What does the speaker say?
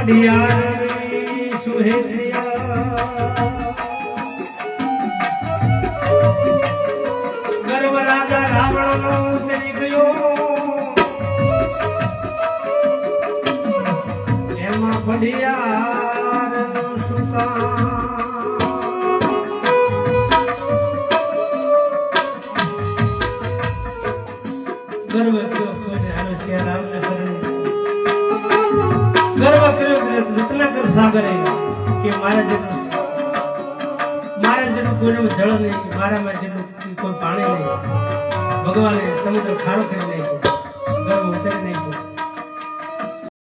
પઢિયારી સુહેસિયા ગર્વ રાજા રાવણનો ઉતરી ગયો એમાં પઢિયારનો ગર્વ કર્યો કોઈને આનો શ્રી રામને શરણે ગર્વ કર્યો રત્નાકર સાગરે કે મારા જેટલું કોઈનું જળ નહીં મારામાં જેટલું કોઈ પાણી નહીં ભગવાને સમુદ્ર ખારો કરી નાખ્યો ગર્વ ઉતરી નાખ્યો